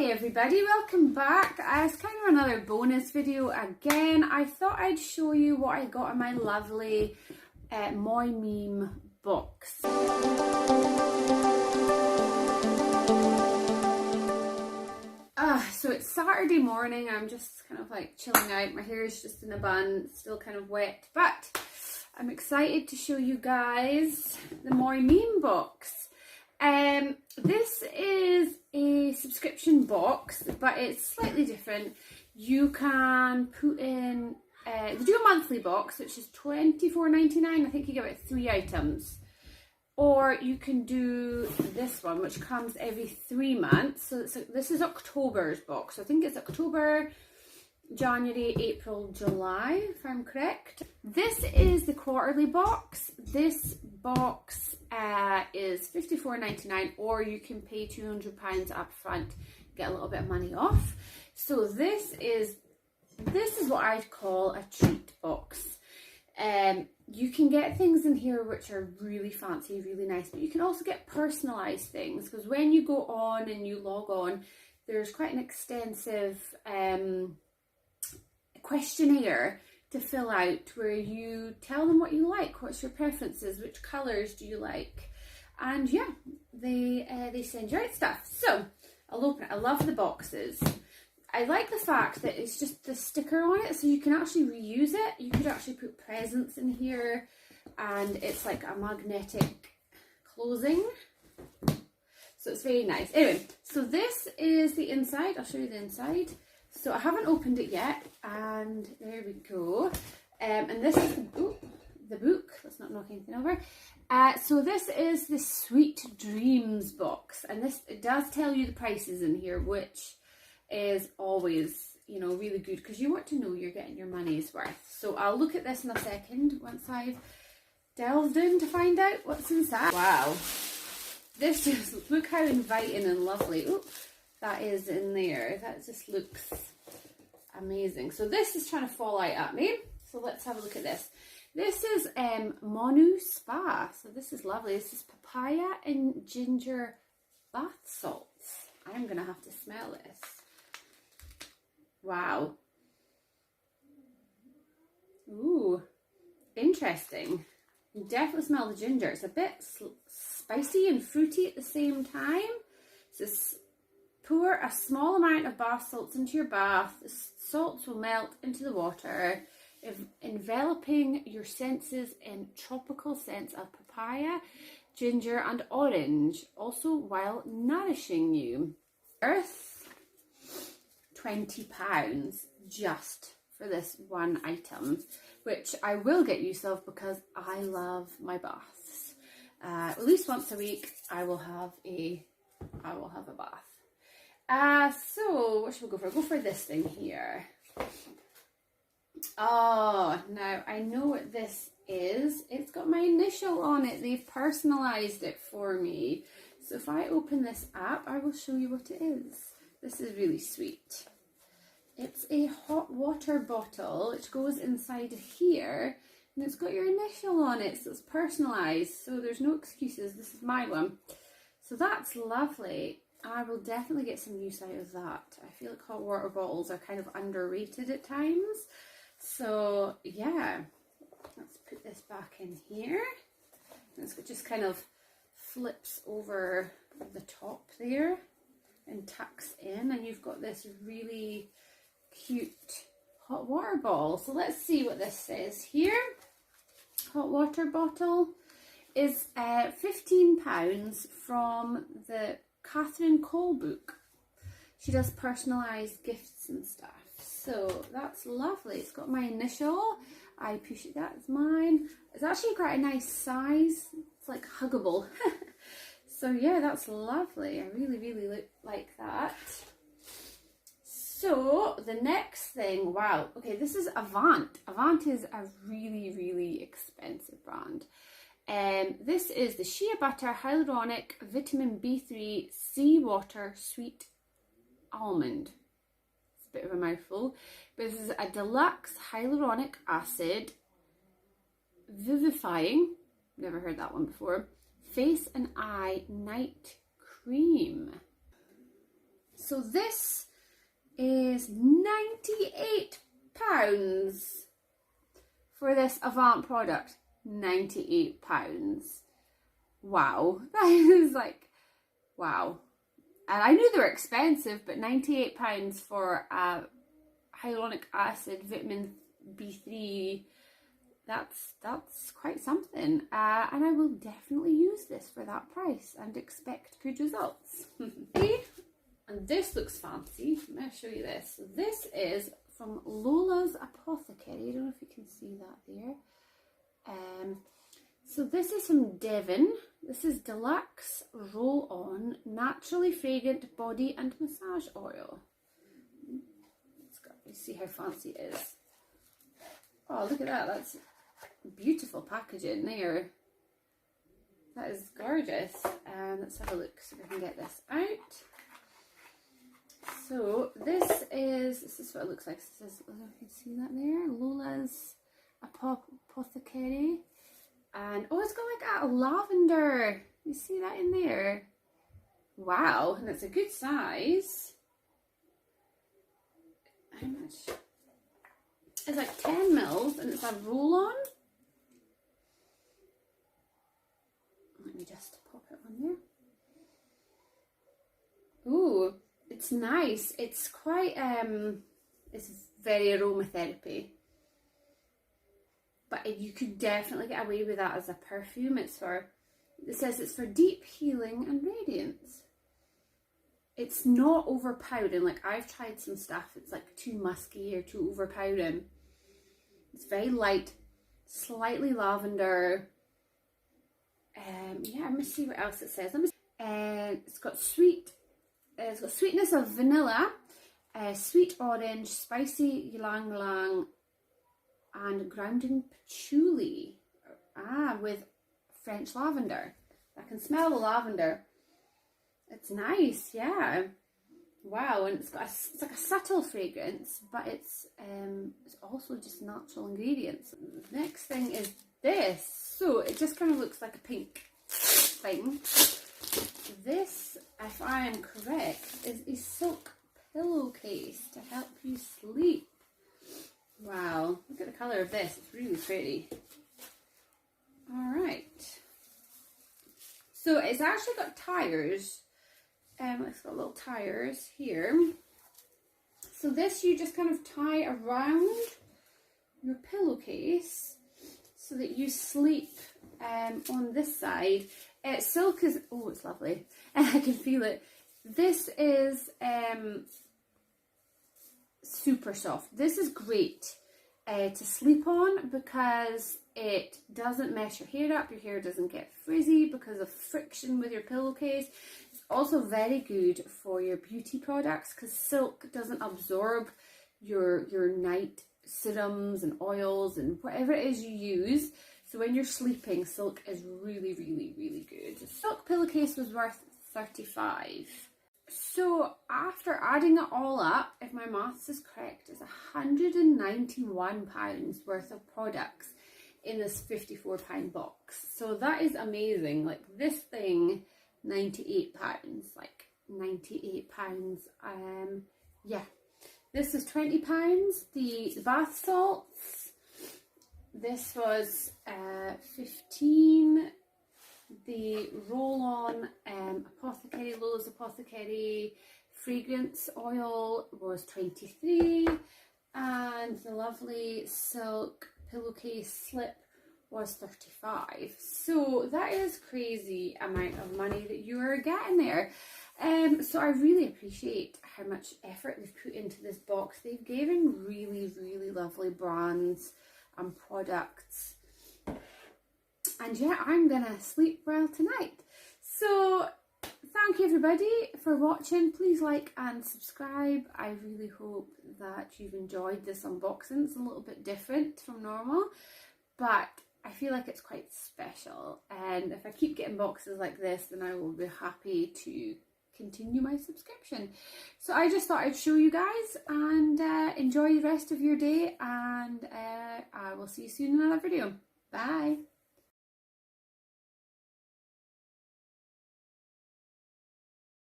Hi everybody, welcome back. It's kind of another bonus video again. I thought I'd show you what I got in my lovely Moi Meme box. So it's Saturday morning. I'm just kind of like chilling out. My hair is just in a bun, still kind of wet, but I'm excited to show you guys the Moi Meme box. This is a subscription box, but it's slightly different. You can put in, they do a monthly box, which is $24.99. I think you get about 3 items. Or you can do this one, which comes every 3 months. So this is October's box. So I think it's October, January, April, July, if I'm correct. This is the quarterly box. This box is $54.99, or you can pay £200 up front, get a little bit of money off. So this is what I'd call a treat box. You can get things in here which are really fancy, really nice, but you can also get personalised things, because when you go on and you log on, there's quite an extensive questionnaire to fill out where you tell them what you like, what's your preferences, which colours do you like, and yeah, they send you out stuff. So I'll open it. I love the boxes. I like the fact that it's just the sticker on it, so you can actually reuse it. You could actually put presents in here, and it's like a magnetic closing, so it's very nice. Anyway, so this is the inside. I'll show you the inside. So I haven't opened it yet, and there we go. And this is the book. Let's not knock anything over. So this is the Sweet Dreams box, and it does tell you the prices in here, which is always, you know, really good, because you want to know you're getting your money's worth. So I'll look at this in a second once I've delved in to find out what's inside. Wow, this just, look how inviting and lovely. Ooh, that is in there. That just looks amazing. So this is trying to fall out at me. So let's have a look at this. This is Monu Spa. So this is lovely. This is papaya and ginger bath salts. I'm going to have to smell this. Wow. Ooh, interesting. You definitely smell the ginger. It's a bit spicy and fruity at the same time. So pour a small amount of bath salts into your bath. The salts will melt into the water, enveloping your senses in tropical scents of papaya, ginger and orange, also while nourishing you. Worth £20 just for this one item, which I will get use of because I love my baths. At least once a week I will have a bath. So what should we go for? I'll go for this thing here. Oh, now I know what this is. It's got my initial on it. They've personalised it for me. So if I open this up, I will show you what it is. This is really sweet. It's a hot water bottle which goes inside here, and it's got your initial on it, so it's personalised, so there's no excuses. This is my one. So that's lovely. I will definitely get some use out of that. I feel like hot water bottles are kind of underrated at times. So yeah, let's put this back in here. It's just kind of flips over the top there and tucks in, and you've got this really cute hot water bottle. So let's see what this says here. Hot water bottle is £15 from the Catherine Cole book. She does personalised gifts and stuff. So that's lovely. It's got my initial. I appreciate that. It's mine. It's actually quite a nice size. It's like huggable. So yeah, that's lovely. I really, really like that. So the next thing, wow. Okay, this is Avant. Avant is a really, really expensive brand. This is the Shea Butter Hyaluronic Vitamin B3 Seawater Sweet Almond. It's a bit of a mouthful. But this is a deluxe hyaluronic acid vivifying, never heard that one before, face and eye night cream. So this is £98 for this Avant product. £98. Wow, that is like, wow. And I knew they were expensive, but £98 for hyaluronic acid, vitamin B3, that's quite something. And I will definitely use this for that price and expect good results. And this looks fancy. I'm going to show you this. So this is from Lola's Apothecary. I don't know if you can see that there. So this is from Devon. This is Deluxe Roll-On Naturally Fragrant Body and Massage Oil. Let's see how fancy it is. Oh, look at that. That's beautiful packaging there. That is gorgeous. Let's have a look so we can get this out. So this is what it looks like. This is, I don't know if you can see that there. Lola's Apothecary. And oh, it's got like a lavender. You see that in there? Wow, and it's a good size. How much? It's like 10 mils and it's a roll-on. Let me just pop it on there. Ooh, it's nice. It's quite it's very aromatherapy. But you could definitely get away with that as a perfume. It says it's for deep healing and radiance. It's not overpowering. Like I've tried some stuff, it's like too musky or too overpowering. It's very light, slightly lavender. Yeah, let me see what else it says. It's got sweetness of vanilla, sweet orange, spicy ylang ylang, and grounding patchouli. With French lavender. I can smell the lavender. It's nice, yeah. Wow, and it's like a subtle fragrance, but it's also just natural ingredients. The next thing is this. So it just kind of looks like a pink thing. This, if I am correct, is a silk pillowcase to help you sleep. Wow, look at the colour of this, it's really pretty. Alright. So it's actually got tires. It's got little tires here. So this you just kind of tie around your pillowcase so that you sleep on this side. Silk is, oh, it's lovely. I can feel it. This is super soft. This is great to sleep on because it doesn't mess your hair up. Your hair doesn't get frizzy because of friction with your pillowcase. It's also very good for your beauty products because silk doesn't absorb your night serums and oils and whatever it is you use. So when you're sleeping, silk is really, really, really good. The silk pillowcase was worth £35. So after adding it all up, if my maths is correct, it's £191 worth of products in this £54 box. So that is amazing. Like this thing, £98, like £98. Yeah, this is £20. The bath salts, this was 15. The roll-on Apothecary, Lola's Apothecary fragrance oil was 23, and the lovely silk pillowcase slip was 35. So that is crazy amount of money that you are getting there. So I really appreciate how much effort they've put into this box. They've given really, really lovely brands and products. And yeah, I'm gonna sleep well tonight. So thank you everybody for watching. Please like and subscribe. I really hope that you've enjoyed this unboxing. It's a little bit different from normal, but I feel like it's quite special. And if I keep getting boxes like this, then I will be happy to continue my subscription. So I just thought I'd show you guys, and enjoy the rest of your day, and I will see you soon in another video. Bye.